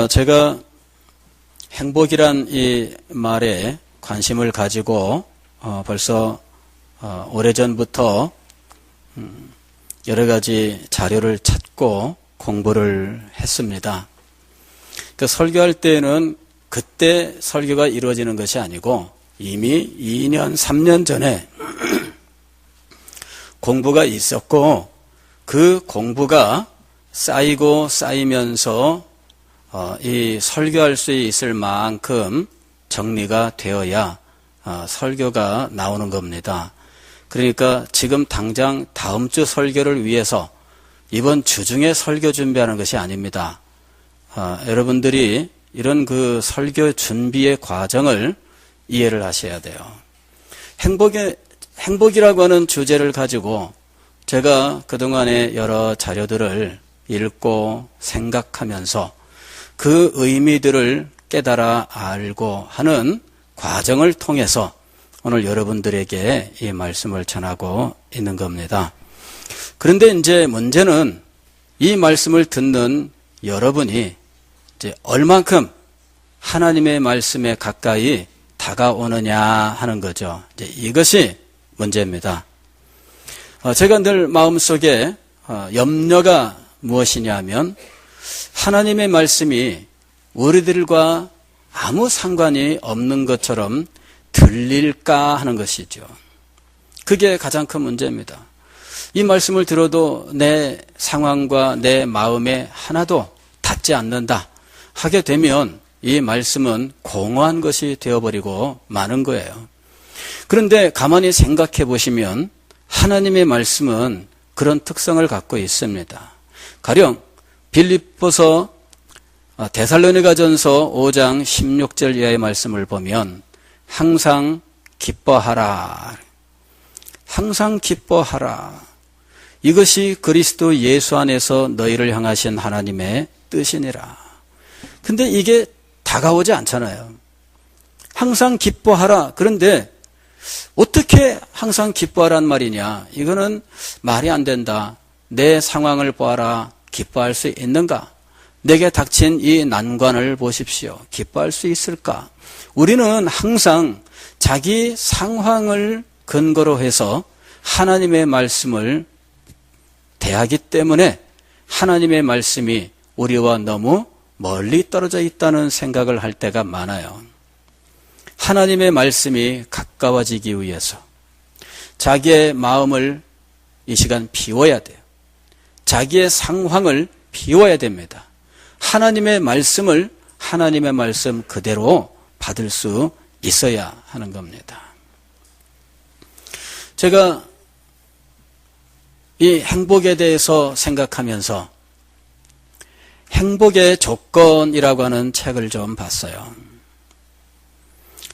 제가 행복이란 이 말에 관심을 가지고 벌써 오래전부터 여러 가지 자료를 찾고 공부를 했습니다. 그 설교할 때는 그때 설교가 이루어지는 것이 아니고 이미 2년, 3년 전에 공부가 있었고 그 공부가 쌓이고 쌓이면서 이 설교할 수 있을 만큼 정리가 되어야 설교가 나오는 겁니다. 그러니까 지금 당장 다음 주 설교를 위해서 이번 주 중에 설교 준비하는 것이 아닙니다. 여러분들이 이런 그 설교 준비의 과정을 이해를 하셔야 돼요. 행복이라고 하는 주제를 가지고 제가 그동안의 여러 자료들을 읽고 생각하면서 그 의미들을 깨달아 알고 하는 과정을 통해서 오늘 여러분들에게 이 말씀을 전하고 있는 겁니다. 그런데 이제 문제는 이 말씀을 듣는 여러분이 이제 얼만큼 하나님의 말씀에 가까이 다가오느냐 하는 거죠. 이제 이것이 문제입니다. 제가 늘 마음속에 염려가 무엇이냐면 하나님의 말씀이 우리들과 아무 상관이 없는 것처럼 들릴까 하는 것이죠. 그게 가장 큰 문제입니다. 이 말씀을 들어도 내 상황과 내 마음에 하나도 닿지 않는다 하게 되면 이 말씀은 공허한 것이 되어버리고 마는 거예요. 그런데 가만히 생각해 보시면 하나님의 말씀은 그런 특성을 갖고 있습니다. 가령 빌립보서 데살로니가전서 5장 16절 이하의 말씀을 보면 항상 기뻐하라. 항상 기뻐하라. 이것이 그리스도 예수 안에서 너희를 향하신 하나님의 뜻이니라. 근데 이게 다가오지 않잖아요. 항상 기뻐하라. 그런데 어떻게 항상 기뻐하란 말이냐? 이거는 말이 안 된다. 내 상황을 보아라. 기뻐할 수 있는가? 내게 닥친 이 난관을 보십시오. 기뻐할 수 있을까? 우리는 항상 자기 상황을 근거로 해서 하나님의 말씀을 대하기 때문에 하나님의 말씀이 우리와 너무 멀리 떨어져 있다는 생각을 할 때가 많아요. 하나님의 말씀이 가까워지기 위해서 자기의 마음을 이 시간 비워야 돼요. 자기의 상황을 비워야 됩니다. 하나님의 말씀을 하나님의 말씀 그대로 받을 수 있어야 하는 겁니다. 제가 이 행복에 대해서 생각하면서 행복의 조건이라고 하는 책을 좀 봤어요.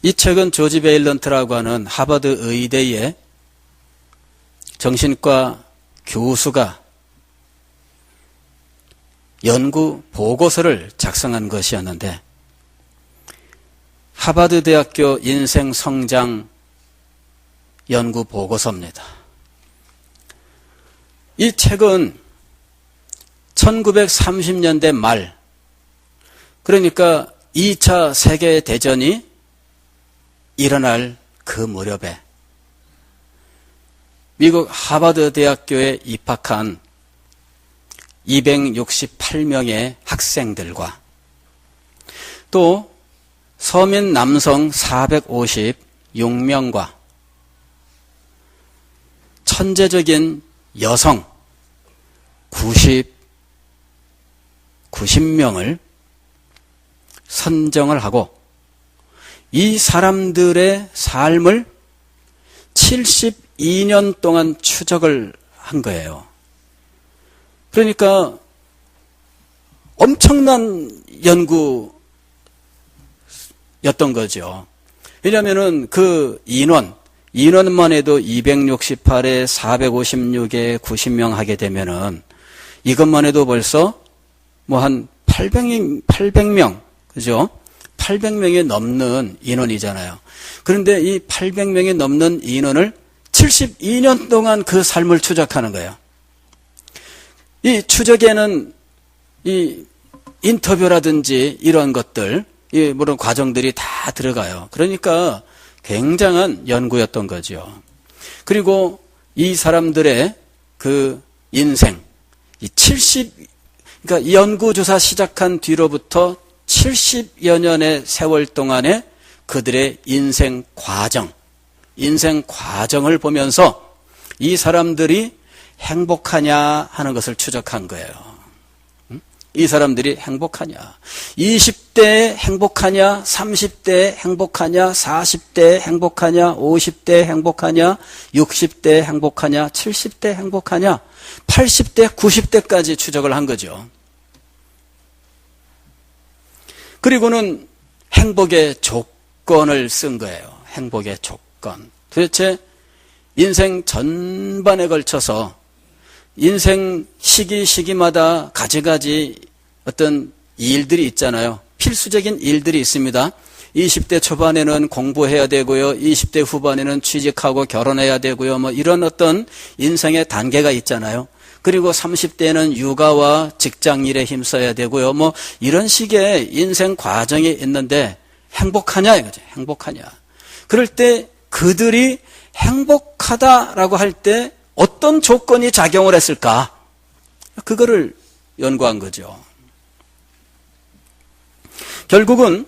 이 책은 조지 베일런트라고 하는 하버드 의대의 정신과 교수가 연구 보고서를 작성한 것이었는데 하버드 대학교 인생 성장 연구 보고서입니다. 이 책은 1930년대 말, 그러니까 2차 세계대전이 일어날 그 무렵에 미국 하버드 대학교에 입학한 268명의 학생들과 또 서민 남성 456명과 천재적인 여성 90명을 선정을 하고 이 사람들의 삶을 72년 동안 추적을 한 거예요. 그러니까 엄청난 연구였던 거죠. 왜냐하면 그 인원만 해도 268에 456에 90명 하게 되면은 이것만 해도 벌써 뭐 한 800명, 그죠? 800명이 넘는 인원이잖아요. 그런데 이 800명이 넘는 인원을 72년 동안 그 삶을 추적하는 거예요. 이 추적에는 이 인터뷰라든지 이런 것들, 물론 과정들이 다 들어가요. 그러니까 굉장한 연구였던 거죠. 그리고 이 사람들의 그 인생, 그러니까 연구조사 시작한 뒤로부터 70여 년의 세월 동안에 그들의 인생 과정을 보면서 이 사람들이 행복하냐 하는 것을 추적한 거예요. 이 사람들이 행복하냐, 20대에 행복하냐, 30대에 행복하냐, 40대에 행복하냐, 50대에 행복하냐, 60대에 행복하냐, 70대에 행복하냐, 80대, 90대까지 추적을 한 거죠. 그리고는 행복의 조건을 쓴 거예요. 행복의 조건. 도대체 인생 전반에 걸쳐서 인생 시기마다 가지가지 어떤 일들이 있잖아요. 필수적인 일들이 있습니다. 20대 초반에는 공부해야 되고요. 20대 후반에는 취직하고 결혼해야 되고요. 뭐 이런 어떤 인생의 단계가 있잖아요. 그리고 30대에는 육아와 직장일에 힘써야 되고요. 뭐 이런 식의 인생 과정이 있는데 행복하냐 이거죠. 행복하냐. 그럴 때 그들이 행복하다라고 할 때 어떤 조건이 작용을 했을까? 그거를 연구한 거죠. 결국은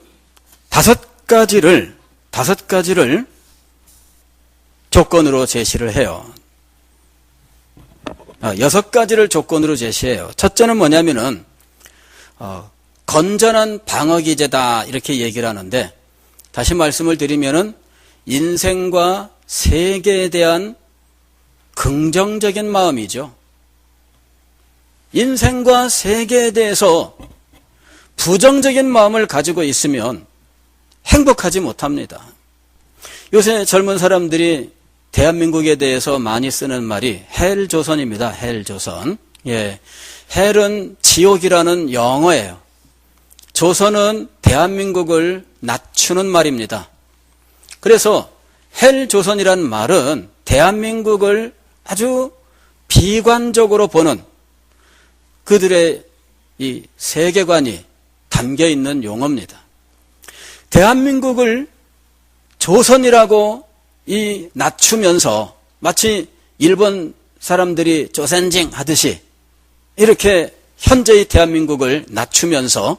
다섯 가지를 조건으로 제시를 해요. 6가지를 조건으로 제시해요. 첫째는 뭐냐면은 건전한 방어기제다 이렇게 얘기를 하는데, 다시 말씀을 드리면은 인생과 세계에 대한 긍정적인 마음이죠. 인생과 세계에 대해서 부정적인 마음을 가지고 있으면 행복하지 못합니다. 요새 젊은 사람들이 대한민국에 대해서 많이 쓰는 말이 헬조선입니다. 헬조선. 예. 헬은 지옥이라는 영어예요. 조선은 대한민국을 낮추는 말입니다. 그래서 헬조선이라는 말은 대한민국을 아주 비관적으로 보는 그들의 이 세계관이 담겨 있는 용어입니다. 대한민국을 조선이라고 낮추면서 마치 일본 사람들이 조센징 하듯이 이렇게 현재의 대한민국을 낮추면서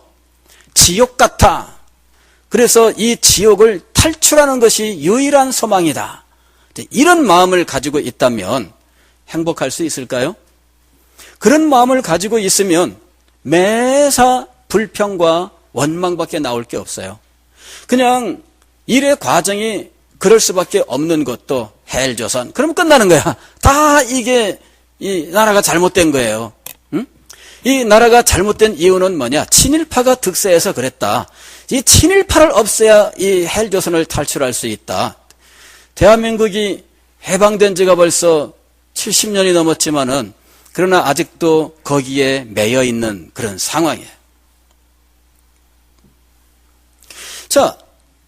지옥 같아. 그래서 이 지옥을 탈출하는 것이 유일한 소망이다. 이런 마음을 가지고 있다면 행복할 수 있을까요? 그런 마음을 가지고 있으면 매사 불평과 원망밖에 나올 게 없어요. 그냥 일의 과정이 그럴 수밖에 없는 것도 헬조선. 그러면 끝나는 거야. 다 이게 이 나라가 잘못된 거예요. 응? 이 나라가 잘못된 이유는 뭐냐? 친일파가 득세해서 그랬다. 이 친일파를 없애야 이 헬조선을 탈출할 수 있다. 대한민국이 해방된 지가 벌써 70년이 넘었지만은 그러나 아직도 거기에 매여 있는 그런 상황이에요. 자,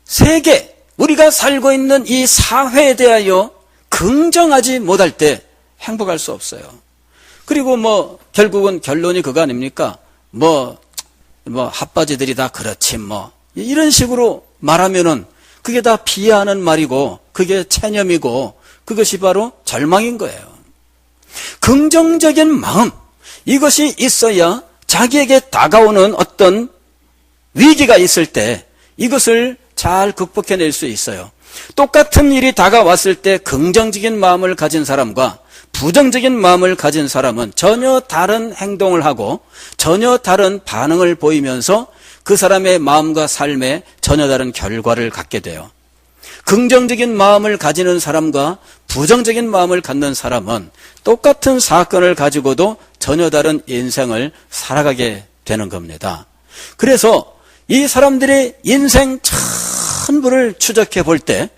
세계, 우리가 살고 있는 이 사회에 대하여 긍정하지 못할 때 행복할 수 없어요. 그리고 뭐 결국은 결론이 그거 아닙니까? 뭐 핫바지들이 다 그렇지 뭐 이런 식으로 말하면은 그게 다 비하하는 말이고 그게 체념이고 그것이 바로 절망인 거예요. 긍정적인 마음, 이것이 있어야 자기에게 다가오는 어떤 위기가 있을 때 이것을 잘 극복해낼 수 있어요. 똑같은 일이 다가왔을 때 긍정적인 마음을 가진 사람과 부정적인 마음을 가진 사람은 전혀 다른 행동을 하고 전혀 다른 반응을 보이면서 그 사람의 마음과 삶에 전혀 다른 결과를 갖게 돼요. 긍정적인 마음을 가지는 사람과 부정적인 마음을 갖는 사람은 똑같은 사건을 가지고도 전혀 다른 인생을 살아가게 되는 겁니다. 그래서 이 사람들의 인생 전부를 추적해 볼 때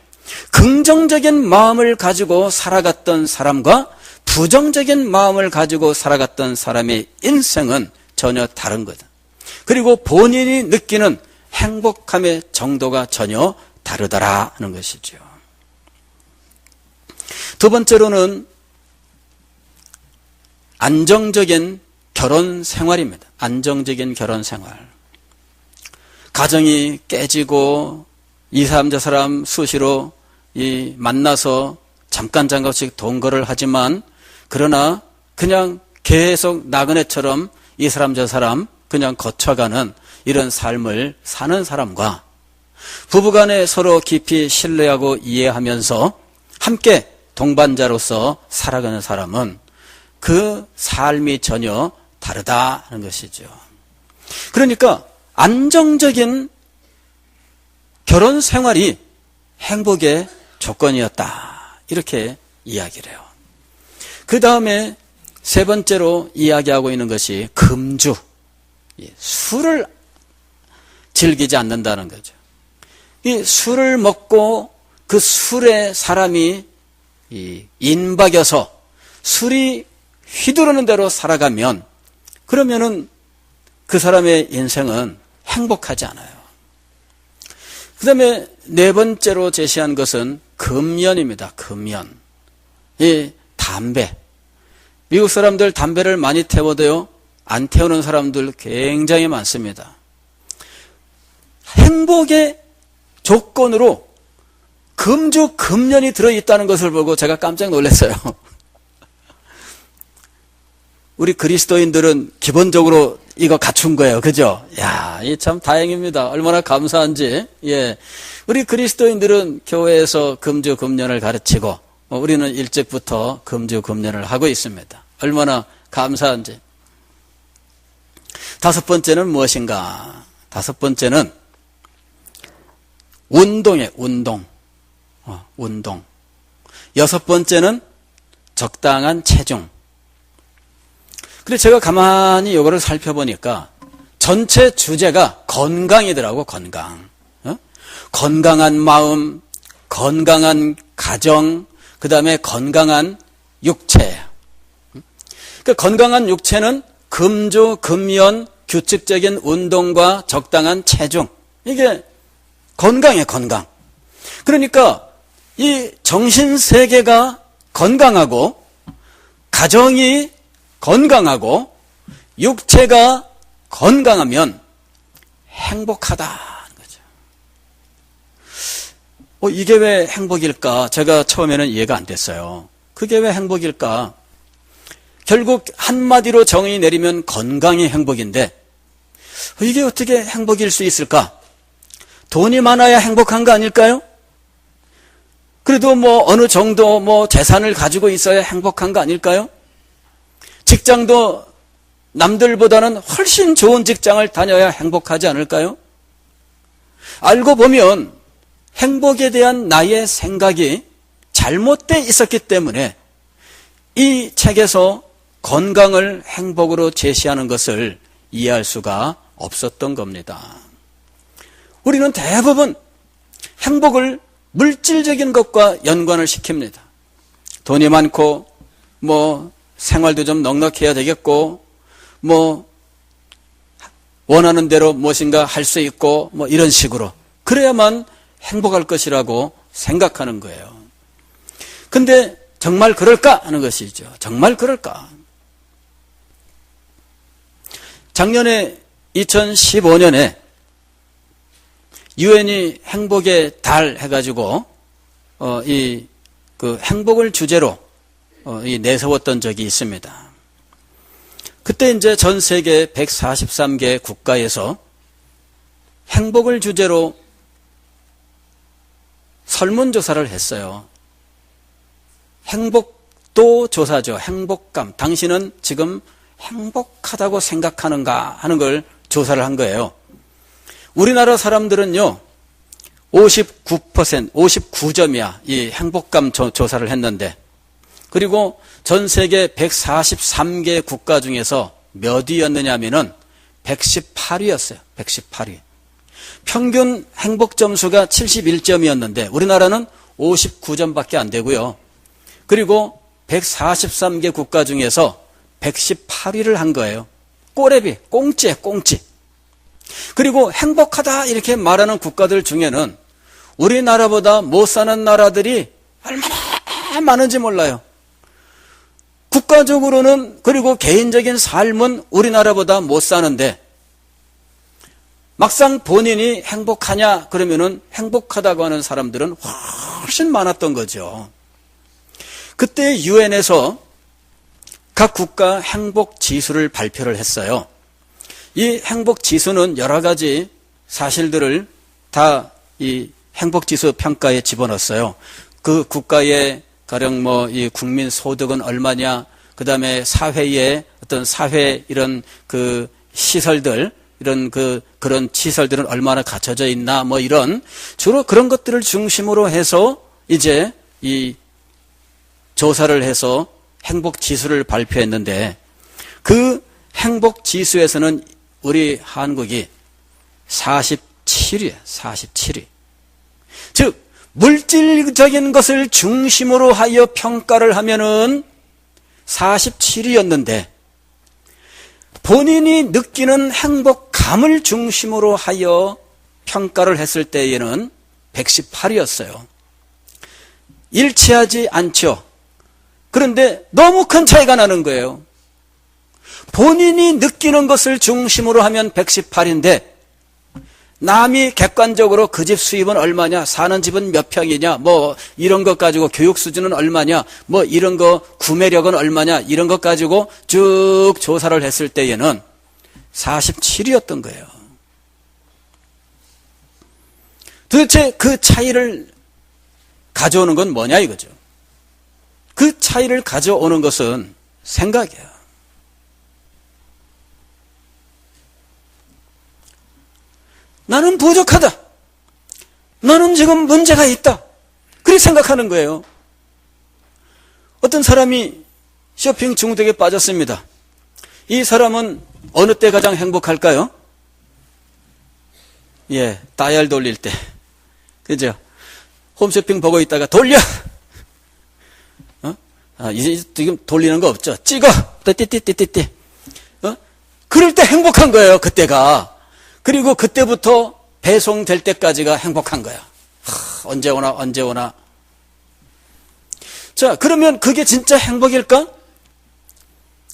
긍정적인 마음을 가지고 살아갔던 사람과 부정적인 마음을 가지고 살아갔던 사람의 인생은 전혀 다른 거다. 그리고 본인이 느끼는 행복함의 정도가 전혀 다르더라 하는 것이죠. 두 번째로는 안정적인 결혼 생활입니다. 안정적인 결혼 생활. 가정이 깨지고 이 사람 저 사람 수시로 만나서 잠깐씩 동거를 하지만 그러나 그냥 계속 나그네처럼 이 사람 저 사람 그냥 거쳐가는 이런 삶을 사는 사람과 부부간에 서로 깊이 신뢰하고 이해하면서 함께 동반자로서 살아가는 사람은 그 삶이 전혀 다르다는 것이죠. 그러니까 안정적인 결혼 생활이 행복의 조건이었다. 이렇게 이야기를 해요. 그 다음에 세 번째로 이야기하고 있는 것이 금주. 술을 즐기지 않는다는 거죠. 이 술을 먹고 그 술에 사람이 인박여서 술이 휘두르는 대로 살아가면 그러면은 그 사람의 인생은 행복하지 않아요. 그 다음에 네 번째로 제시한 것은 금연입니다. 금연. 이 담배. 미국 사람들 담배를 많이 태워도요, 안 태우는 사람들 굉장히 많습니다. 행복의 조건으로 금주, 금연이 들어있다는 것을 보고 제가 깜짝 놀랐어요. 우리 그리스도인들은 기본적으로 이거 갖춘 거예요. 그죠? 야, 이 참 다행입니다. 얼마나 감사한지. 예. 우리 그리스도인들은 교회에서 금주, 금연을 가르치고, 우리는 일찍부터 금주, 금연을 하고 있습니다. 얼마나 감사한지. 다섯 번째는 무엇인가? 다섯 번째는 운동이에요. 운동. 운동. 여섯 번째는 적당한 체중. 그래서 제가 가만히 이거를 살펴보니까 전체 주제가 건강이더라고. 건강. 건강한 마음, 건강한 가정, 그 다음에 건강한 육체. 그 건강한 육체는 금주, 금연, 규칙적인 운동과 적당한 체중. 이게 건강이에요. 건강. 그러니까 이 정신세계가 건강하고 가정이 건강하고 육체가 건강하면 행복하다는 거죠. 이게 왜 행복일까? 제가 처음에는 이해가 안 됐어요. 그게 왜 행복일까? 결국 한마디로 정의 내리면 건강이 행복인데 이게 어떻게 행복일 수 있을까? 돈이 많아야 행복한 거 아닐까요? 그래도 어느 정도 재산을 가지고 있어야 행복한 거 아닐까요? 직장도 남들보다는 훨씬 좋은 직장을 다녀야 행복하지 않을까요? 알고 보면 행복에 대한 나의 생각이 잘못되어 있었기 때문에 이 책에서 건강을 행복으로 제시하는 것을 이해할 수가 없었던 겁니다. 우리는 대부분 행복을 물질적인 것과 연관을 시킵니다. 돈이 많고 생활도 좀 넉넉해야 되겠고 원하는 대로 무엇인가 할 수 있고 이런 식으로 그래야만 행복할 것이라고 생각하는 거예요. 근데 정말 그럴까 하는 것이죠. 정말 그럴까? 작년에 2015년에 유엔이 행복의 달 해가지고 그 행복을 주제로 내세웠던 적이 있습니다. 그때 이제 전 세계 143개 국가에서 행복을 주제로 설문조사를 했어요. 행복도 조사죠. 행복감. 당신은 지금 행복하다고 생각하는가 하는 걸 조사를 한 거예요. 우리나라 사람들은요, 59점이야. 이 행복감 조사를 했는데, 그리고 전 세계 143개 국가 중에서 몇 위였느냐 하면은 118위였어요. 118위. 평균 행복 점수가 71점이었는데 우리나라는 59점밖에 안 되고요. 그리고 143개 국가 중에서 118위를 한 거예요. 꼬레비, 꽁찌에 꽁찌. 그리고 행복하다 이렇게 말하는 국가들 중에는 우리나라보다 못 사는 나라들이 얼마나 많은지 몰라요. 국가적으로는 그리고 개인적인 삶은 우리나라보다 못 사는데 막상 본인이 행복하냐 그러면은 행복하다고 하는 사람들은 훨씬 많았던 거죠. 그때 유엔에서 각 국가 행복 지수를 발표를 했어요. 이 행복 지수는 여러 가지 사실들을 다 이 행복 지수 평가에 집어넣었어요. 그 국가의 가령 이 국민 소득은 얼마냐, 그 다음에 사회의 어떤 사회 이런 그 시설들, 이런 그런 시설들은 얼마나 갖춰져 있나, 이런 주로 그런 것들을 중심으로 해서 이제 이 조사를 해서 행복 지수를 발표했는데 그 행복 지수에서는 우리 한국이 47위에 47위. 즉 물질적인 것을 중심으로 하여 평가를 하면은 47위였는데 본인이 느끼는 행복감을 중심으로 하여 평가를 했을 때에는 118위였어요. 일치하지 않죠. 그런데 너무 큰 차이가 나는 거예요. 본인이 느끼는 것을 중심으로 하면 118인데 남이 객관적으로 그 집 수입은 얼마냐, 사는 집은 몇 평이냐, 이런 것 가지고 교육 수준은 얼마냐, 이런 거 구매력은 얼마냐, 이런 것 가지고 쭉 조사를 했을 때에는 47위였던 거예요. 도대체 그 차이를 가져오는 건 뭐냐 이거죠. 그 차이를 가져오는 것은 생각이에요. 나는 부족하다. 나는 지금 문제가 있다. 그렇게 생각하는 거예요. 어떤 사람이 쇼핑 중독에 빠졌습니다. 이 사람은 어느 때 가장 행복할까요? 다이얼 돌릴 때. 그죠? 홈쇼핑 보고 있다가 돌려! 이제 지금 돌리는 거 없죠? 찍어! 띠띠띠띠띠. 그럴 때 행복한 거예요, 그때가. 그리고 그때부터 배송될 때까지가 행복한 거야. 언제 오나, 언제 오나. 자, 그러면 그게 진짜 행복일까?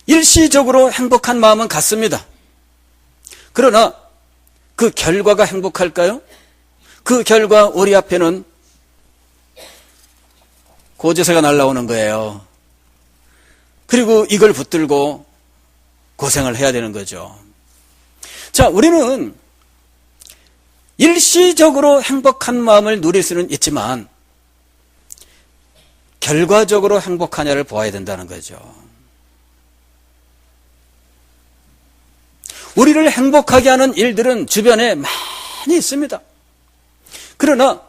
일시적으로 행복한 마음은 같습니다. 그러나 그 결과가 행복할까요? 그 결과 우리 앞에는 고지서가 날라오는 거예요. 그리고 이걸 붙들고 고생을 해야 되는 거죠. 자, 우리는 일시적으로 행복한 마음을 누릴 수는 있지만 결과적으로 행복하냐를 보아야 된다는 거죠. 우리를 행복하게 하는 일들은 주변에 많이 있습니다. 그러나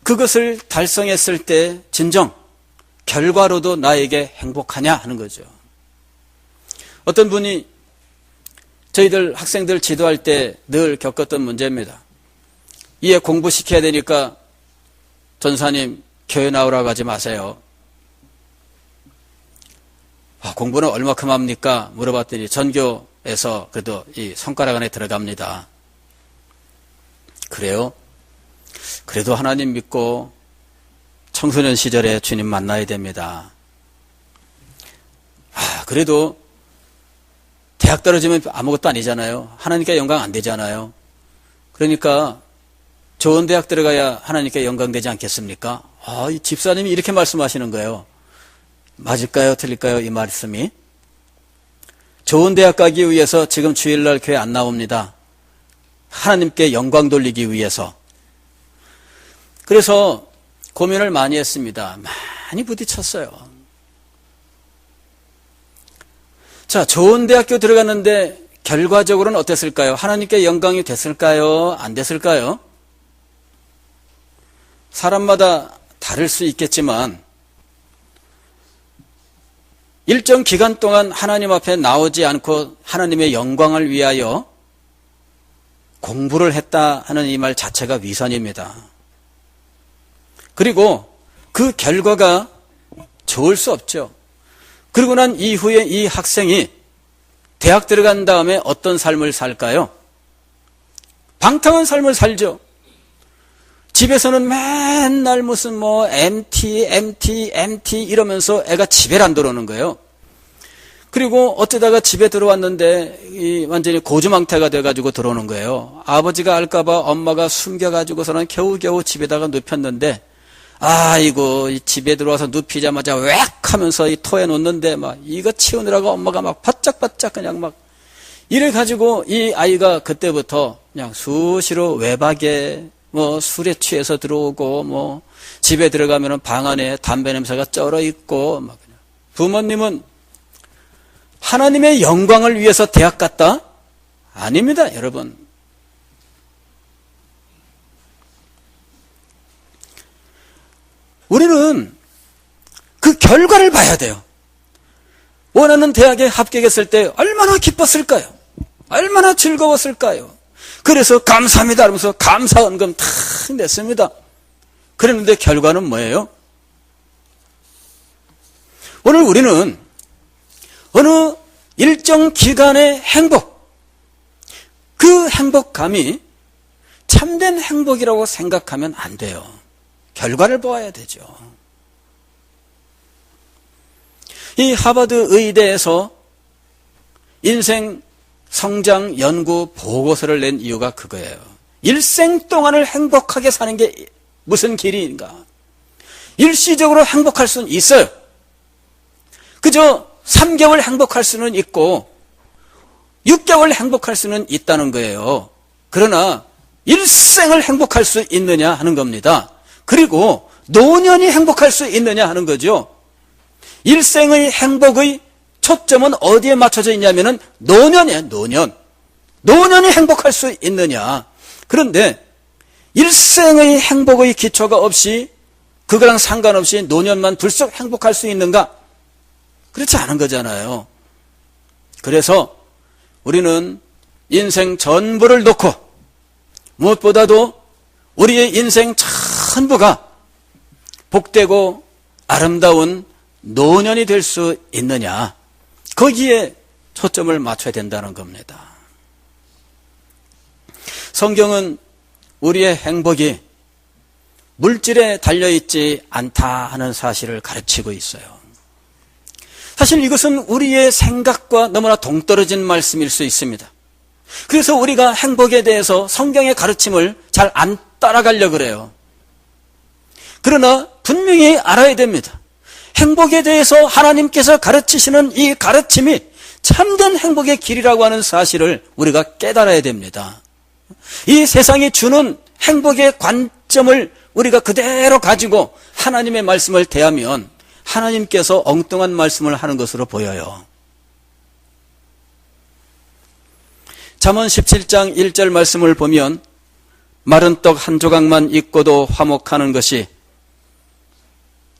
그것을 달성했을 때 진정 결과로도 나에게 행복하냐 하는 거죠. 어떤 분이 저희들 학생들 지도할 때 늘 겪었던 문제입니다. 얘 공부시켜야 되니까 전사님 교회 나오라고 하지 마세요. 공부는 얼마큼 합니까? 물어봤더니 전교에서 그래도 이 손가락 안에 들어갑니다. 그래요? 그래도 하나님 믿고 청소년 시절에 주님 만나야 됩니다. 그래도 대학 떨어지면 아무것도 아니잖아요. 하나님께 영광 안 되잖아요. 그러니까 좋은 대학 들어가야 하나님께 영광 되지 않겠습니까? 이 집사님이 이렇게 말씀하시는 거예요. 맞을까요? 틀릴까요? 이 말씀이. 좋은 대학 가기 위해서 지금 주일날 교회 안 나옵니다. 하나님께 영광 돌리기 위해서. 그래서 고민을 많이 했습니다. 많이 부딪혔어요. 자, 좋은 대학교 들어갔는데 결과적으로는 어땠을까요? 하나님께 영광이 됐을까요? 안 됐을까요? 사람마다 다를 수 있겠지만 일정 기간 동안 하나님 앞에 나오지 않고 하나님의 영광을 위하여 공부를 했다 하는 이 말 자체가 위선입니다. 그리고 그 결과가 좋을 수 없죠. 그리고 난 이후에 이 학생이 대학 들어간 다음에 어떤 삶을 살까요? 방탕한 삶을 살죠. 집에서는 맨날 무슨 MT 이러면서 애가 집에 안 들어오는 거예요. 그리고 어쩌다가 집에 들어왔는데 완전히 고주망태가 돼가지고 들어오는 거예요. 아버지가 알까봐 엄마가 숨겨가지고서는 겨우겨우 집에다가 눕혔는데, 아이고, 집에 들어와서 눕히자마자 웩 하면서 이 토해 놓는데 막 이거 치우느라고 엄마가 막 바짝바짝 그냥 막 이래가지고 이 아이가 그때부터 그냥 수시로 외박에 뭐 술에 취해서 들어오고 뭐 집에 들어가면은 방 안에 담배 냄새가 쩔어 있고 막 그냥. 부모님은 하나님의 영광을 위해서 대학 갔다? 아닙니다, 여러분. 우리는 그 결과를 봐야 돼요. 원하는 대학에 합격했을 때 얼마나 기뻤을까요? 얼마나 즐거웠을까요? 그래서 감사합니다 하면서 감사헌금 탁 냈습니다. 그랬는데 결과는 뭐예요? 오늘 우리는 어느 일정 기간의 행복, 그 행복감이 참된 행복이라고 생각하면 안 돼요. 결과를 보아야 되죠. 이 하버드 의대에서 인생 성장 연구 보고서를 낸 이유가 그거예요. 일생 동안을 행복하게 사는 게 무슨 길인가? 일시적으로 행복할 수는 있어요. 그저 3개월 행복할 수는 있고 6개월 행복할 수는 있다는 거예요. 그러나 일생을 행복할 수 있느냐 하는 겁니다. 그리고 노년이 행복할 수 있느냐 하는 거죠. 일생의 행복의 초점은 어디에 맞춰져 있냐면은 노년이에요, 노년. 노년이 행복할 수 있느냐. 그런데 일생의 행복의 기초가 없이 그거랑 상관없이 노년만 불쑥 행복할 수 있는가? 그렇지 않은 거잖아요. 그래서 우리는 인생 전부를 놓고 무엇보다도 우리의 인생 전부가 복되고 아름다운 노년이 될 수 있느냐, 거기에 초점을 맞춰야 된다는 겁니다. 성경은 우리의 행복이 물질에 달려있지 않다 하는 사실을 가르치고 있어요. 사실 이것은 우리의 생각과 너무나 동떨어진 말씀일 수 있습니다. 그래서 우리가 행복에 대해서 성경의 가르침을 잘 안 따라가려고 그래요. 그러나 분명히 알아야 됩니다. 행복에 대해서 하나님께서 가르치시는 이 가르침이 참된 행복의 길이라고 하는 사실을 우리가 깨달아야 됩니다. 이 세상이 주는 행복의 관점을 우리가 그대로 가지고 하나님의 말씀을 대하면 하나님께서 엉뚱한 말씀을 하는 것으로 보여요. 잠언 17장 1절 말씀을 보면 마른 떡 한 조각만 있고도 화목하는 것이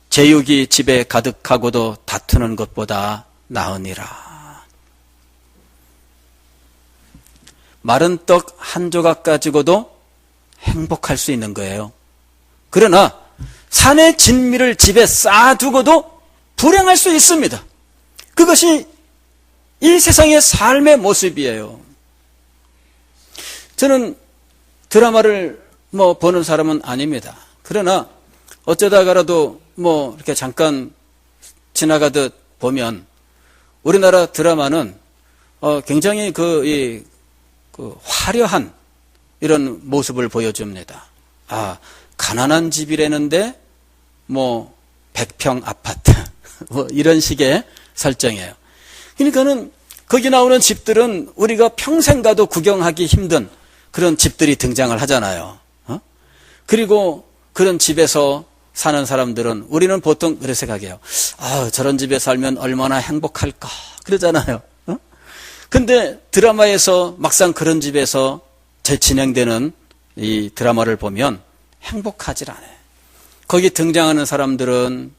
제육이 집에 가득하고도 다투는 것보다 나으니라. 마른 떡 한 조각 가지고도 행복할 수 있는 거예요. 그러나 산의 진미를 집에 쌓아두고도 불행할 수 있습니다. 그것이 이 세상의 삶의 모습이에요. 저는 드라마를 보는 사람은 아닙니다. 그러나 어쩌다가라도 이렇게 잠깐 지나가듯 보면 우리나라 드라마는 굉장히 그 화려한 이런 모습을 보여줍니다. 가난한 집이라는데 100평 아파트 이런 식의 설정이에요. 그러니까는 거기 나오는 집들은 우리가 평생 가도 구경하기 힘든 그런 집들이 등장을 하잖아요. 그리고 그런 집에서 사는 사람들은 우리는 보통 그렇게 생각해요. 저런 집에 살면 얼마나 행복할까 그러잖아요. 근데 드라마에서 막상 그런 집에서 진행되는 이 드라마를 보면 행복하질 않아요. 거기 등장하는 사람들은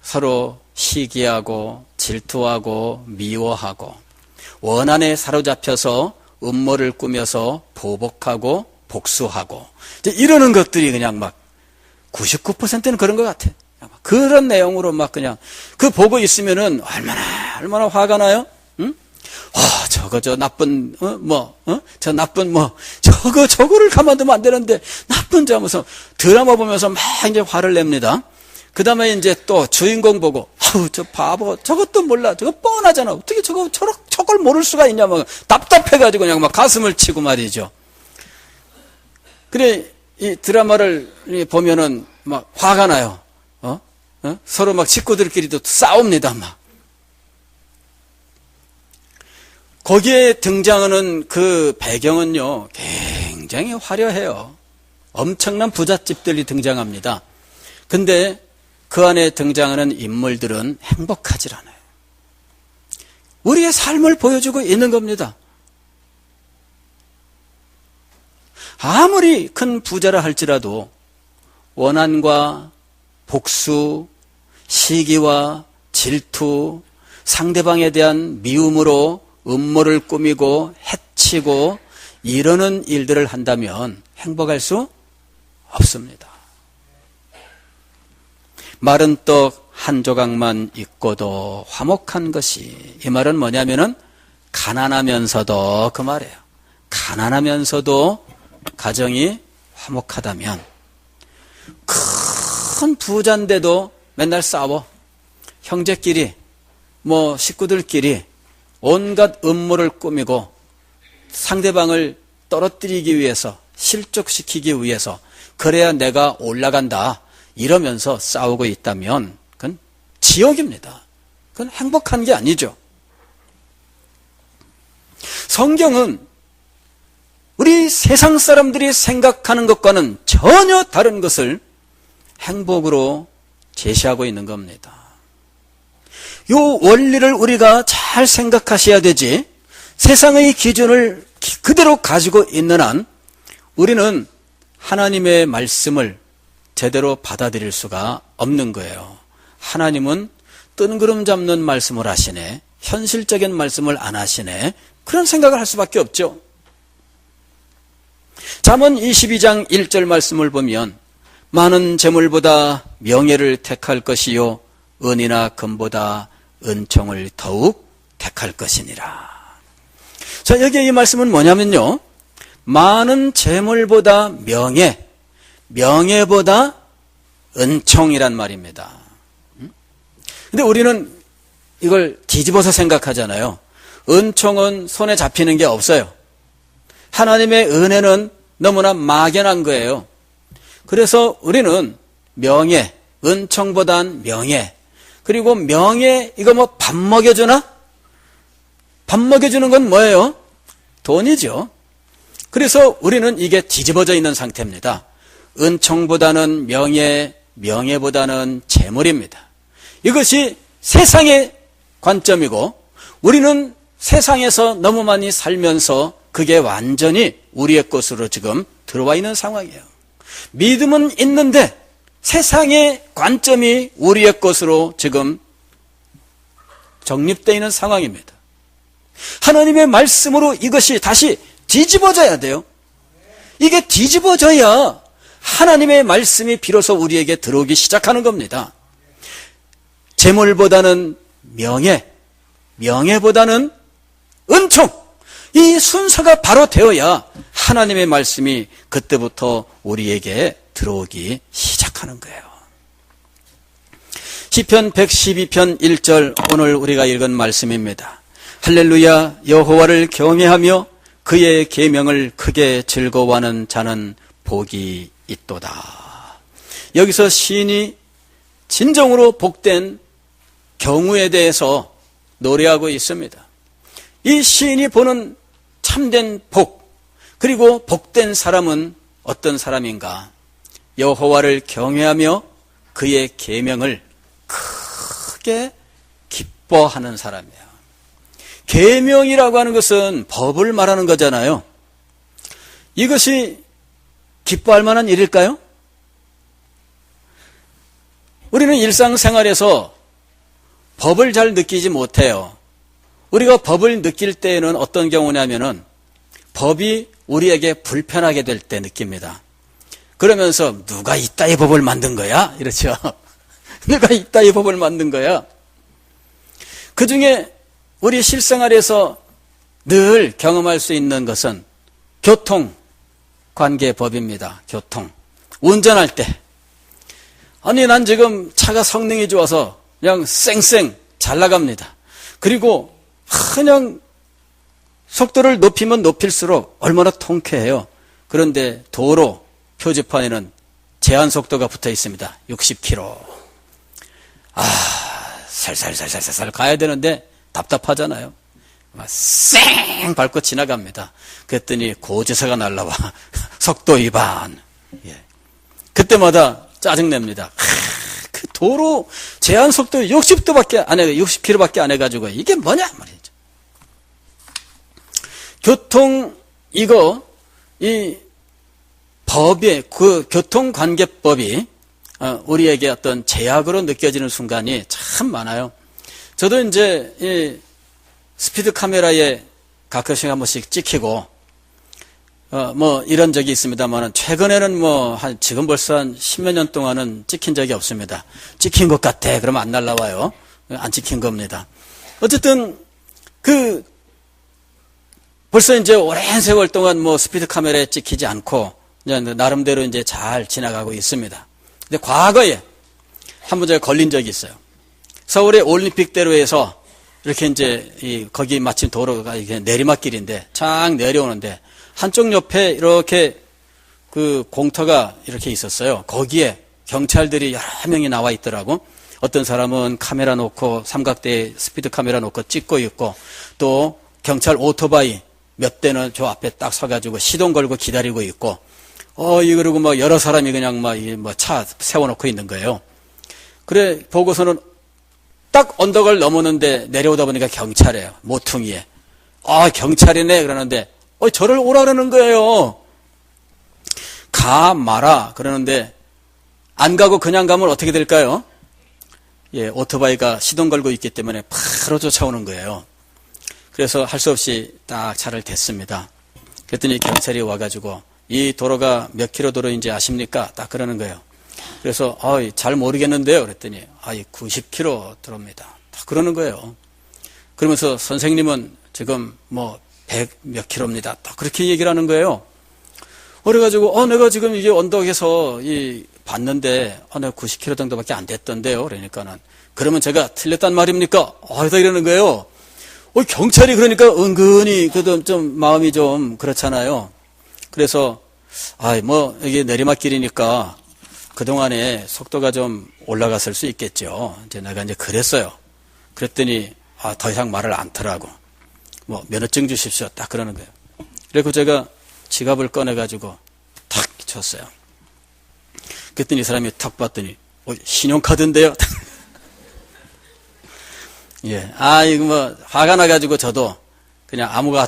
서로 시기하고 질투하고 미워하고 원한에 사로잡혀서 음모를 꾸며서 보복하고 복수하고 이러는 것들이 그냥 99%는 그런 것 같아요. 그런 내용으로 그냥 그 보고 있으면은 얼마나 화가 나요? 응? 저 나쁜 저 나쁜 저거를 가만두면 안 되는데 나쁜 자 하면서 드라마 보면서 막 이제 화를 냅니다. 그 다음에 이제 또 주인공 보고, 아우, 저 바보, 저것도 몰라. 저거 뻔하잖아. 어떻게 저걸 모를 수가 있냐. 막 답답해가지고 그냥 막 가슴을 치고 말이죠. 그래, 이 드라마를 보면은 막 화가 나요. 서로 막 식구들끼리도 싸웁니다, 막. 거기에 등장하는 그 배경은요, 굉장히 화려해요. 엄청난 부잣집들이 등장합니다. 근데 그 안에 등장하는 인물들은 행복하질 않아요. 우리의 삶을 보여주고 있는 겁니다. 아무리 큰 부자라 할지라도 원한과 복수, 시기와 질투, 상대방에 대한 미움으로 음모를 꾸미고 해치고 이러는 일들을 한다면 행복할 수 없습니다. 마른 떡 한 조각만 있고도 화목한 것이, 이 말은 뭐냐면은 가난하면서도, 그 말이에요. 가난하면서도 가정이 화목하다면, 큰 부자인데도 맨날 싸워. 형제끼리, 뭐 식구들끼리 온갖 음모를 꾸미고 상대방을 떨어뜨리기 위해서, 실족시키기 위해서, 그래야 내가 올라간다 이러면서 싸우고 있다면 그건 지옥입니다. 그건 행복한 게 아니죠. 성경은 우리 세상 사람들이 생각하는 것과는 전혀 다른 것을 행복으로 제시하고 있는 겁니다. 이 원리를 우리가 잘 생각하셔야 되지, 세상의 기준을 그대로 가지고 있는 한 우리는 하나님의 말씀을 제대로 받아들일 수가 없는 거예요. 하나님은 뜬구름 잡는 말씀을 하시네, 현실적인 말씀을 안 하시네, 그런 생각을 할 수밖에 없죠. 잠언 22장 1절 말씀을 보면 많은 재물보다 명예를 택할 것이요 은이나 금보다 은총을 더욱 택할 것이니라. 자, 여기 이 말씀은 뭐냐면요, 많은 재물보다 명예보다 은총이란 말입니다. 근데 우리는 이걸 뒤집어서 생각하잖아요. 은총은 손에 잡히는 게 없어요. 하나님의 은혜는 너무나 막연한 거예요. 그래서 우리는 명예, 은총보단 명예, 그리고 명예, 이거 뭐 밥 먹여주나? 밥 먹여주는 건 뭐예요? 돈이죠. 그래서 우리는 이게 뒤집어져 있는 상태입니다. 은총보다는 명예, 명예보다는 재물입니다. 이것이 세상의 관점이고, 우리는 세상에서 너무 많이 살면서 그게 완전히 우리의 것으로 지금 들어와 있는 상황이에요. 믿음은 있는데 세상의 관점이 우리의 것으로 지금 정립되어 있는 상황입니다. 하나님의 말씀으로 이것이 다시 뒤집어져야 돼요. 이게 뒤집어져야 하나님의 말씀이 비로소 우리에게 들어오기 시작하는 겁니다. 재물보다는 명예, 명예보다는 은총, 이 순서가 바로 되어야 하나님의 말씀이 그때부터 우리에게 들어오기 시작하는 거예요. 시편 112편 1절, 오늘 우리가 읽은 말씀입니다. 할렐루야, 여호와를 경외하며 그의 계명을 크게 즐거워하는 자는 복이 있도다. 여기서 시인이 진정으로 복된 경우에 대해서 노래하고 있습니다. 이 시인이 보는 참된 복, 그리고 복된 사람은 어떤 사람인가? 여호와를 경외하며 그의 계명을 크게 기뻐하는 사람이에요. 계명이라고 하는 것은 법을 말하는 거잖아요. 이것이 기뻐할 만한 일일까요? 우리는 일상생활에서 법을 잘 느끼지 못해요. 우리가 법을 느낄 때에는 어떤 경우냐면은 법이 우리에게 불편하게 될 때 느낍니다. 그러면서 누가 이따위 법을 만든 거야? 이렇죠. 누가 이따위 법을 만든 거야? 그 중에 우리 실생활에서 늘 경험할 수 있는 것은 교통관계법입니다. 교통. 운전할 때 아니 난 지금 차가 성능이 좋아서 그냥 쌩쌩 잘 나갑니다. 그리고 그냥 속도를 높이면 높일수록 얼마나 통쾌해요. 그런데 도로 표지판에는 제한 속도가 붙어 있습니다. 60km. 살살살살살 가야 되는데 답답하잖아요. 쌩 밟고 지나갑니다. 그랬더니 고지서가 날라와. 속도 위반. 예. 그때마다 짜증냅니다. 그 도로 제한 속도 60도밖에 안 해, 60km밖에 안 해가지고 이게 뭐냐 말이죠. 교통 이 법이 그 교통관계법이 우리에게 어떤 제약으로 느껴지는 순간이 참 많아요. 저도 이제 이 스피드 카메라에 가끔씩 한 번씩 찍히고 뭐 이런 적이 있습니다만 최근에는 지금 벌써 한 10몇 년 동안은 찍힌 적이 없습니다. 찍힌 것 같아. 그러면 안 날라와요. 안 찍힌 겁니다. 어쨌든 벌써 이제 오랜 세월 동안 스피드 카메라에 찍히지 않고 나름대로 이제 잘 지나가고 있습니다. 근데 과거에 한 번 제가 걸린 적이 있어요. 서울의 올림픽대로에서 이렇게 이제 거기 마침 도로가 이게 내리막길인데 쫙 내려오는데 한쪽 옆에 이렇게 그 공터가 이렇게 있었어요. 거기에 경찰들이 여러 명이 나와 있더라고. 어떤 사람은 카메라 놓고 삼각대에 스피드 카메라 놓고 찍고 있고 또 경찰 오토바이 몇 대는 저 앞에 딱 서가지고 시동 걸고 기다리고 있고 그리고 여러 사람이 그냥 차 세워놓고 있는 거예요. 그래 보고서는 딱 언덕을 넘었는데 내려오다 보니까 경찰이에요. 모퉁이에. 경찰이네 그러는데 저를 오라 그러는 거예요. 가 마라 그러는데 안 가고 그냥 가면 어떻게 될까요? 예, 오토바이가 시동 걸고 있기 때문에 바로 쫓아오는 거예요. 그래서 할 수 없이 딱 차를 댔습니다. 그랬더니 경찰이 와가지고 이 도로가 몇 킬로 도로인지 아십니까? 딱 그러는 거예요. 그래서 잘 모르겠는데요. 그랬더니 90km 도로입니다. 딱 그러는 거예요. 그러면서 선생님은 지금 100 몇 킬로입니다. 딱 그렇게 얘기를 하는 거예요. 그래가지고 내가 지금 이게 언덕에서 봤는데 내가 90km 정도밖에 안 됐던데요. 그러니까는 그러면 제가 틀렸단 말입니까? 이러는 거예요. 경찰이 그러니까 은근히 그래도 좀 마음이 좀 그렇잖아요. 그래서 이게 내리막길이니까 그동안에 속도가 좀 올라갔을 수 있겠죠. 이제 내가 이제 그랬어요. 그랬더니 더 이상 말을 않더라고. 면허증 주십시오. 딱 그러는 거예요. 그래서 제가 지갑을 꺼내가지고 탁 줬어요. 그랬더니 이 사람이 탁 봤더니 신용카드인데요. 예, 이거 화가 나가지고 저도 그냥 아무거나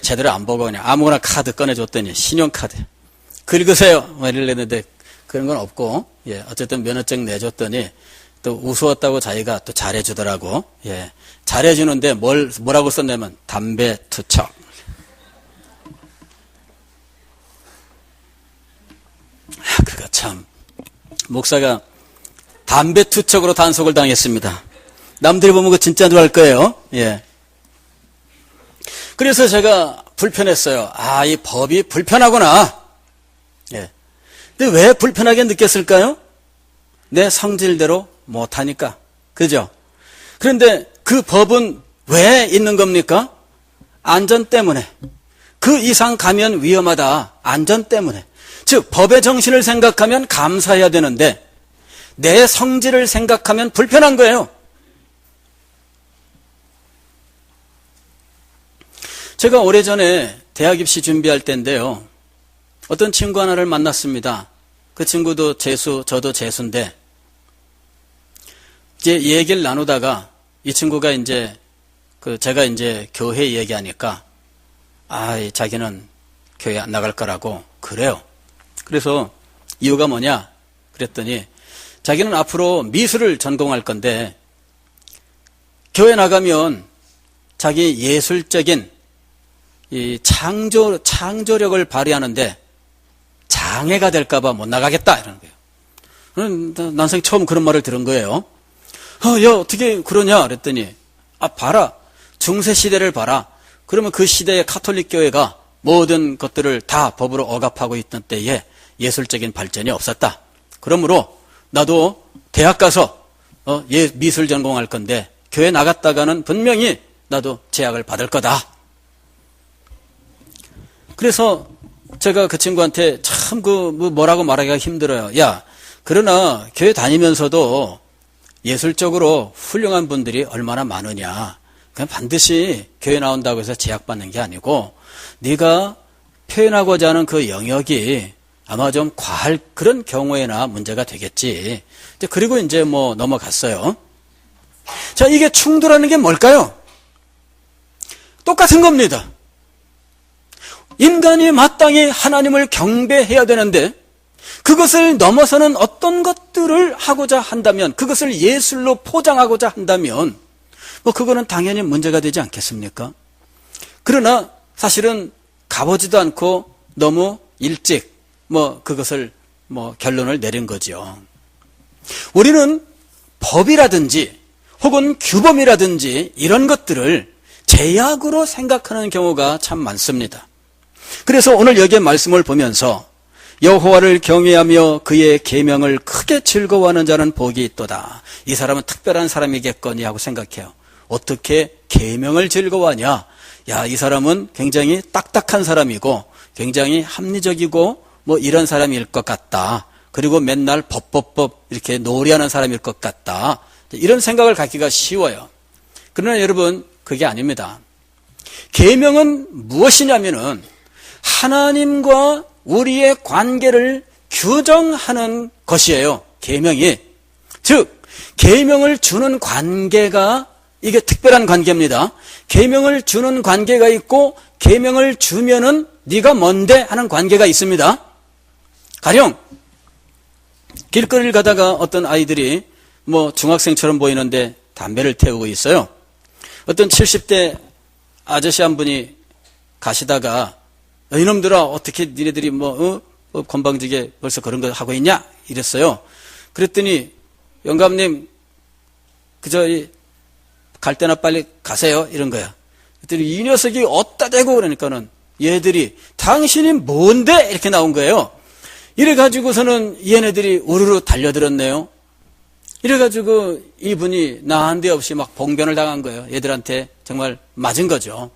제대로 안 보고 그냥 아무거나 카드 꺼내줬더니 신용카드. 긁으세요. 이러려는데 그런 건 없고, 예, 어쨌든 면허증 내줬더니 또 우스웠다고 자기가 또 잘해주더라고. 예, 잘해주는데 뭐라고 썼냐면 담배 투척. 그거 참 목사가 담배 투척으로 단속을 당했습니다. 남들이 보면 그거 진짜 좋아할 거예요. 예. 그래서 제가 불편했어요. 이 법이 불편하구나. 예. 근데 왜 불편하게 느꼈을까요? 내 성질대로 못하니까. 그죠? 그런데 그 법은 왜 있는 겁니까? 안전 때문에. 그 이상 가면 위험하다. 안전 때문에. 즉, 법의 정신을 생각하면 감사해야 되는데, 내 성질을 생각하면 불편한 거예요. 제가 오래전에 대학 입시 준비할 때인데요. 어떤 친구 하나를 만났습니다. 그 친구도 재수, 저도 재수인데, 이제 얘기를 나누다가 이 친구가 제가 교회 얘기하니까, 자기는 교회 안 나갈 거라고 그래요. 그래서 이유가 뭐냐? 그랬더니 자기는 앞으로 미술을 전공할 건데, 교회 나가면 자기 예술적인 이 창조력을 발휘하는데 장애가 될까봐 못 나가겠다 이러는 거예요. 난생 처음 그런 말을 들은 거예요. 야, 어떻게 그러냐 그랬더니 봐라. 중세 시대를 봐라. 그러면 그 시대의 카톨릭 교회가 모든 것들을 다 법으로 억압하고 있던 때에 예술적인 발전이 없었다. 그러므로 나도 대학 가서 미술 전공할 건데 교회 나갔다가는 분명히 나도 제약을 받을 거다. 그래서 제가 그 친구한테 참 뭐라고 말하기가 힘들어요. 야, 그러나 교회 다니면서도 예술적으로 훌륭한 분들이 얼마나 많으냐. 그냥 반드시 교회 나온다고 해서 제약받는 게 아니고 네가 표현하고자 하는 그 영역이 아마 좀 과할 그런 경우에나 문제가 되겠지. 그리고 이제 넘어갔어요. 자, 이게 충돌하는 게 뭘까요? 똑같은 겁니다. 인간이 마땅히 하나님을 경배해야 되는데 그것을 넘어서는 어떤 것들을 하고자 한다면, 그것을 예술로 포장하고자 한다면 그거는 당연히 문제가 되지 않겠습니까? 그러나 사실은 가보지도 않고 너무 일찍 그것을 결론을 내린 거죠. 우리는 법이라든지 혹은 규범이라든지 이런 것들을 제약으로 생각하는 경우가 참 많습니다. 그래서 오늘 여기에 말씀을 보면서 여호와를 경외하며 그의 계명을 크게 즐거워하는 자는 복이 있도다. 이 사람은 특별한 사람이겠거니 하고 생각해요. 어떻게 계명을 즐거워하냐? 야, 이 사람은 굉장히 딱딱한 사람이고 굉장히 합리적이고 이런 사람일 것 같다. 그리고 맨날 법 이렇게 놀이하는 사람일 것 같다. 이런 생각을 갖기가 쉬워요. 그러나 여러분, 그게 아닙니다. 계명은 무엇이냐면은 하나님과 우리의 관계를 규정하는 것이에요. 계명이. 즉, 계명을 주는 관계가 이게 특별한 관계입니다. 계명을 주는 관계가 있고 계명을 주면은 네가 뭔데 하는 관계가 있습니다. 가령 길거리를 가다가 어떤 아이들이 중학생처럼 보이는데 담배를 태우고 있어요. 어떤 70대 아저씨 한 분이 가시다가 이놈들아, 어떻게 니네들이 건방지게 벌써 그런 거 하고 있냐? 이랬어요. 그랬더니 영감님 그저 갈 때나 빨리 가세요. 이런 거야. 그랬더니 이 녀석이 어디다 대고 그러니까는 얘들이 당신이 뭔데? 이렇게 나온 거예요. 이래가지고서는 얘네들이 우르르 달려들었네요. 이래가지고 이분이 나한데없이 막 봉변을 당한 거예요. 얘들한테 정말 맞은 거죠.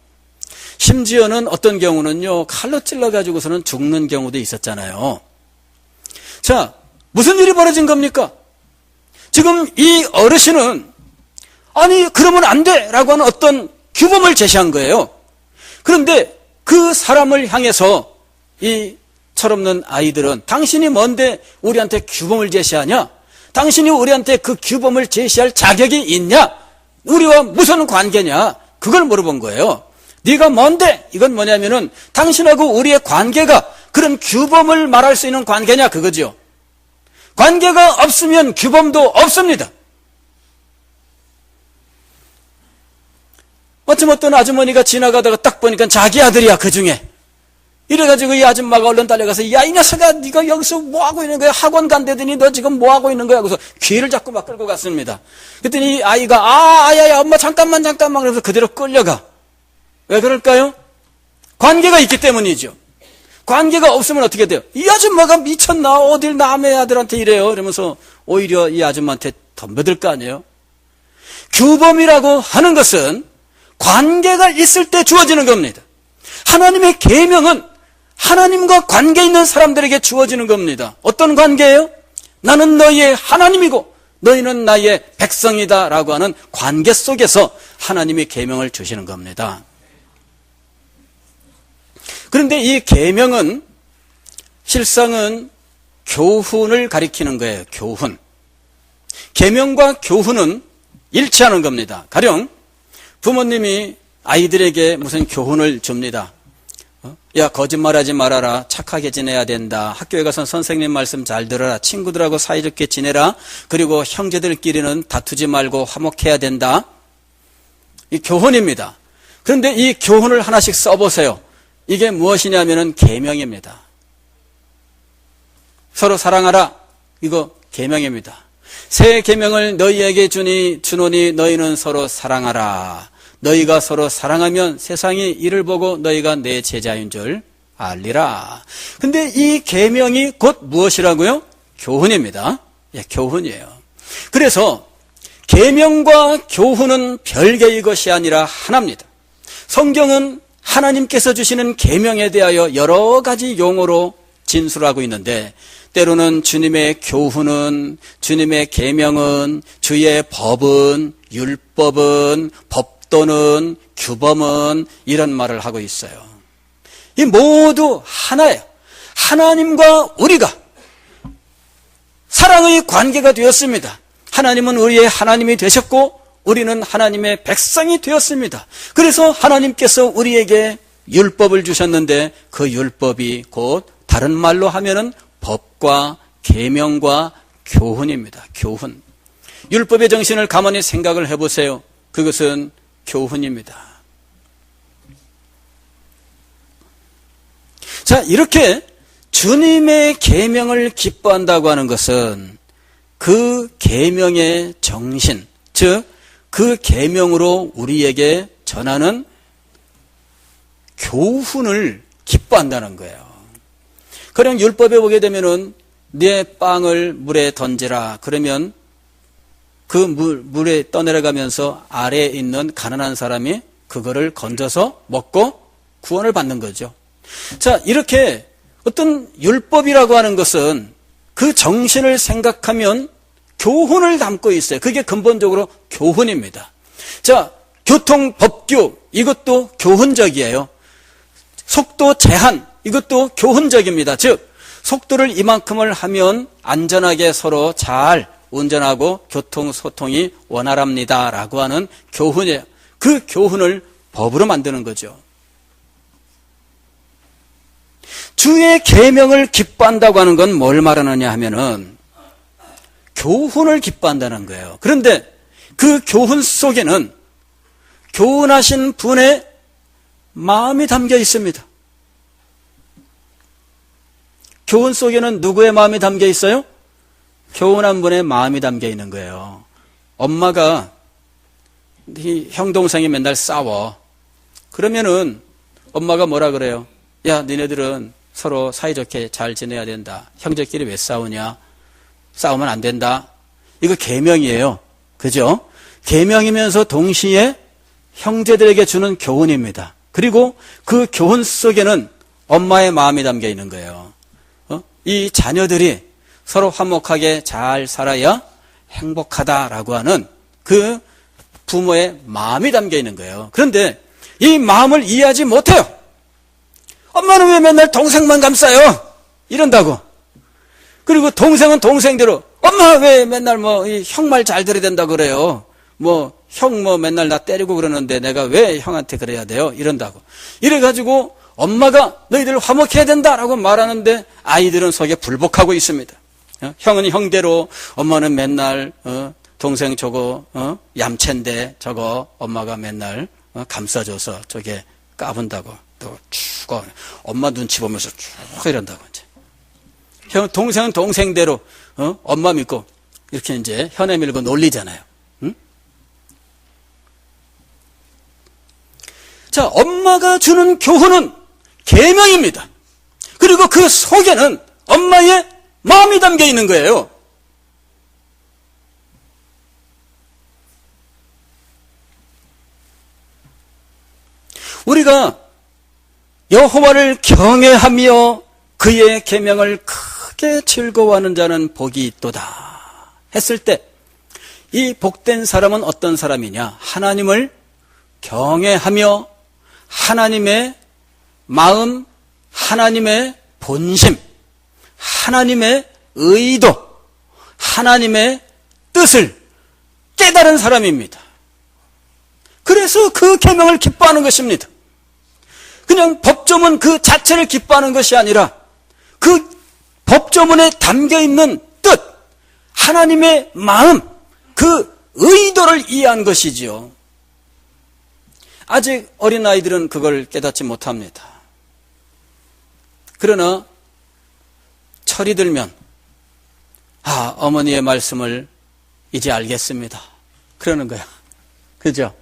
심지어는 어떤 경우는요, 칼로 찔러가지고서는 죽는 경우도 있었잖아요. 자, 무슨 일이 벌어진 겁니까? 지금 이 어르신은 아니 그러면 안 돼 라고 하는 어떤 규범을 제시한 거예요. 그런데 그 사람을 향해서 이 철없는 아이들은 당신이 뭔데 우리한테 규범을 제시하냐? 당신이 우리한테 그 규범을 제시할 자격이 있냐? 우리와 무슨 관계냐? 그걸 물어본 거예요. 네가 뭔데? 이건 뭐냐면은 당신하고 우리의 관계가 그런 규범을 말할 수 있는 관계냐? 그거죠. 관계가 없으면 규범도 없습니다. 마침 어떤 아주머니가 지나가다가 딱 보니까 자기 아들이야, 그 중에. 이래가지고 이 아줌마가 얼른 달려가서, 야, 이 녀석아, 네가 여기서 뭐하고 있는 거야? 학원 간다더니 너 지금 뭐하고 있는 거야? 그래서 귀를 잡고 막 끌고 갔습니다. 그랬더니 이 아이가, 아야야, 엄마 잠깐만. 그래서 그대로 끌려가. 왜 그럴까요? 관계가 있기 때문이죠. 관계가 없으면 어떻게 돼요? 이 아줌마가 미쳤나? 어딜 남의 아들한테 이래요? 이러면서 오히려 이 아줌마한테 덤벼들 거 아니에요? 규범이라고 하는 것은 관계가 있을 때 주어지는 겁니다. 하나님의 계명은 하나님과 관계 있는 사람들에게 주어지는 겁니다. 어떤 관계예요? 나는 너희의 하나님이고 너희는 나의 백성이다 라고 하는 관계 속에서 하나님이 계명을 주시는 겁니다. 그런데 이 계명은 실상은 교훈을 가리키는 거예요. 교훈. 계명과 교훈은 일치하는 겁니다. 가령 부모님이 아이들에게 무슨 교훈을 줍니다. 야, 거짓말하지 말아라. 착하게 지내야 된다. 학교에 가서 선생님 말씀 잘 들어라. 친구들하고 사이좋게 지내라. 그리고 형제들끼리는 다투지 말고 화목해야 된다. 이 교훈입니다. 그런데 이 교훈을 하나씩 써보세요. 이게 무엇이냐면은 계명입니다. 서로 사랑하라. 이거 계명입니다. 새 계명을 너희에게 주노니 너희는 서로 사랑하라. 너희가 서로 사랑하면 세상이 이를 보고 너희가 내 제자인 줄 알리라. 근데 이 계명이 곧 무엇이라고요? 교훈입니다. 예, 교훈이에요. 그래서 계명과 교훈은 별개의 것이 아니라 하나입니다. 성경은 하나님께서 주시는 계명에 대하여 여러 가지 용어로 진술하고 있는데 때로는 주님의 교훈은, 주님의 계명은, 주의 법은, 율법은, 법도는, 규범은 이런 말을 하고 있어요. 이 모두 하나예요. 하나님과 우리가 사랑의 관계가 되었습니다. 하나님은 우리의 하나님이 되셨고 우리는 하나님의 백성이 되었습니다. 그래서 하나님께서 우리에게 율법을 주셨는데 그 율법이 곧 다른 말로 하면은 법과 계명과 교훈입니다. 교훈. 율법의 정신을 가만히 생각을 해보세요. 그것은 교훈입니다. 자, 이렇게 주님의 계명을 기뻐한다고 하는 것은 그 계명의 정신, 즉 그 계명으로 우리에게 전하는 교훈을 기뻐한다는 거예요. 그냥 율법에 보게 되면은 네 빵을 물에 던지라. 그러면 그 물에 떠내려가면서 아래에 있는 가난한 사람이 그거를 건져서 먹고 구원을 받는 거죠. 자, 이렇게 어떤 율법이라고 하는 것은 그 정신을 생각하면 교훈을 담고 있어요. 그게 근본적으로 교훈입니다. 자, 교통법규, 이것도 교훈적이에요. 속도 제한, 이것도 교훈적입니다. 즉, 속도를 이만큼을 하면 안전하게 서로 잘 운전하고 교통소통이 원활합니다. 라고 하는 교훈이에요. 그 교훈을 법으로 만드는 거죠. 주의 계명을 기뻐한다고 하는 건 뭘 말하느냐 하면은 교훈을 기뻐한다는 거예요. 그런데 그 교훈 속에는 교훈하신 분의 마음이 담겨 있습니다. 교훈 속에는 누구의 마음이 담겨 있어요? 교훈한 분의 마음이 담겨 있는 거예요. 엄마가 형 동생이 맨날 싸워. 그러면은 엄마가 뭐라 그래요? 야, 니네들은 서로 사이좋게 잘 지내야 된다. 형제끼리 왜 싸우냐? 싸우면 안 된다. 이거 계명이에요. 그죠? 계명이면서 동시에 형제들에게 주는 교훈입니다. 그리고 그 교훈 속에는 엄마의 마음이 담겨 있는 거예요. 이 자녀들이 서로 화목하게 잘 살아야 행복하다라고 하는 그 부모의 마음이 담겨 있는 거예요. 그런데 이 마음을 이해하지 못해요. 엄마는 왜 맨날 동생만 감싸요? 이런다고. 그리고 동생은 동생대로 엄마 왜 맨날 이 형 말 잘 들어야 된다 그래요? 형 맨날 나 때리고 그러는데 내가 왜 형한테 그래야 돼요? 이런다고. 이래가지고 엄마가 너희들 화목해야 된다라고 말하는데 아이들은 속에 불복하고 있습니다. 형은 형대로, 엄마는 맨날 동생 저거 얌체인데 저거 엄마가 맨날 감싸줘서 저게 까분다고 또 쭉 엄마 눈치 보면서 쭉 이런다고 이제. 동생은 동생대로 엄마 믿고 이렇게 이제 현에 밀고 놀리잖아요. 응? 자, 엄마가 주는 교훈은 계명입니다. 그리고 그 속에는 엄마의 마음이 담겨 있는 거예요. 우리가 여호와를 경외하며 그의 계명을 크게 즐거워하는 자는 복이 있도다 했을 때 이 복된 사람은 어떤 사람이냐? 하나님을 경외하며 하나님의 마음, 하나님의 본심, 하나님의 의도, 하나님의 뜻을 깨달은 사람입니다. 그래서 그 계명을 기뻐하는 것입니다. 그냥 법조문 그 자체를 기뻐하는 것이 아니라 그 법조문에 담겨있는 뜻, 하나님의 마음, 그 의도를 이해한 것이지요. 아직 어린아이들은 그걸 깨닫지 못합니다. 그러나 철이 들면 어머니의 말씀을 이제 알겠습니다. 그러는 거야. 그죠?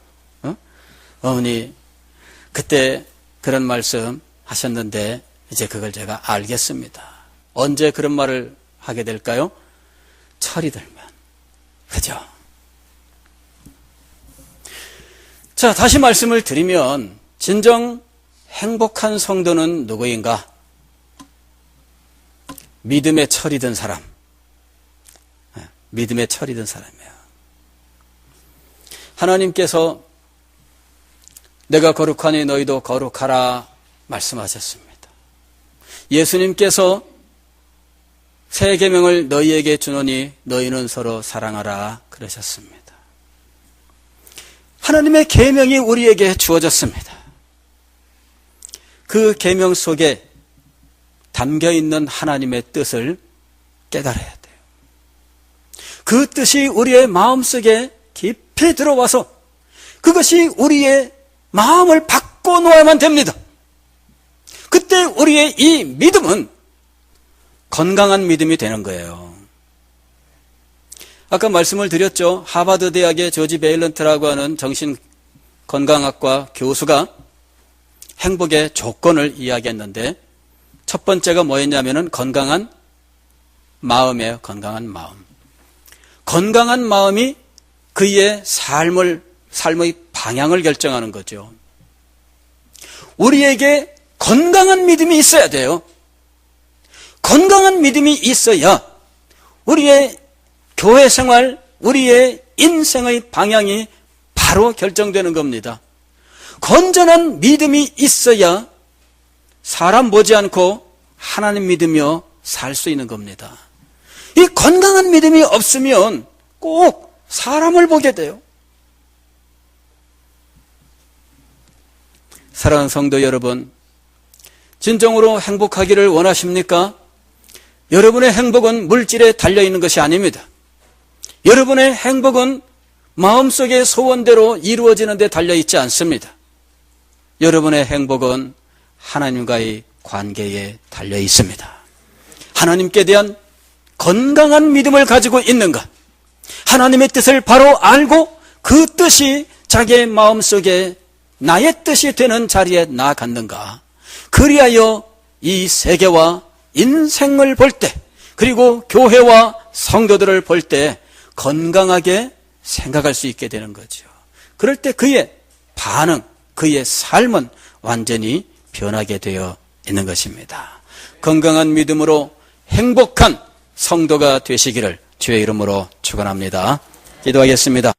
어머니 그때 그런 말씀 하셨는데 이제 그걸 제가 알겠습니다. 언제 그런 말을 하게 될까요? 철이 들면. 그죠? 자, 다시 말씀을 드리면 진정 행복한 성도는 누구인가? 믿음의 철이 든 사람. 믿음의 철이 든 사람이에요. 하나님께서 내가 거룩하니 너희도 거룩하라 말씀하셨습니다. 예수님께서 새 계명을 너희에게 주노니 너희는 서로 사랑하라 그러셨습니다. 하나님의 계명이 우리에게 주어졌습니다. 그 계명 속에 담겨있는 하나님의 뜻을 깨달아야 돼요. 그 뜻이 우리의 마음속에 깊이 들어와서 그것이 우리의 마음을 바꿔놓아야만 됩니다. 그때 우리의 이 믿음은 건강한 믿음이 되는 거예요. 아까 말씀을 드렸죠. 하버드 대학의 조지 베일런트라고 하는 정신건강학과 교수가 행복의 조건을 이야기했는데 첫 번째가 뭐였냐면은 건강한 마음이에요. 건강한 마음. 건강한 마음이 그의 삶의 방향을 결정하는 거죠. 우리에게 건강한 믿음이 있어야 돼요. 건강한 믿음이 있어야 우리의 교회 생활, 우리의 인생의 방향이 바로 결정되는 겁니다. 건전한 믿음이 있어야 사람 보지 않고 하나님 믿으며 살 수 있는 겁니다. 이 건강한 믿음이 없으면 꼭 사람을 보게 돼요. 사랑하는 성도 여러분, 진정으로 행복하기를 원하십니까? 여러분의 행복은 물질에 달려있는 것이 아닙니다. 여러분의 행복은 마음속의 소원대로 이루어지는 데 달려있지 않습니다. 여러분의 행복은 하나님과의 관계에 달려있습니다. 하나님께 대한 건강한 믿음을 가지고 있는 것, 하나님의 뜻을 바로 알고 그 뜻이 자기의 마음속에 나의 뜻이 되는 자리에 나아갔는가. 그리하여 이 세계와 인생을 볼 때, 그리고 교회와 성도들을 볼 때 건강하게 생각할 수 있게 되는 거죠. 그럴 때 그의 반응, 그의 삶은 완전히 변하게 되어 있는 것입니다. 건강한 믿음으로 행복한 성도가 되시기를 주의 이름으로 축원합니다. 기도하겠습니다.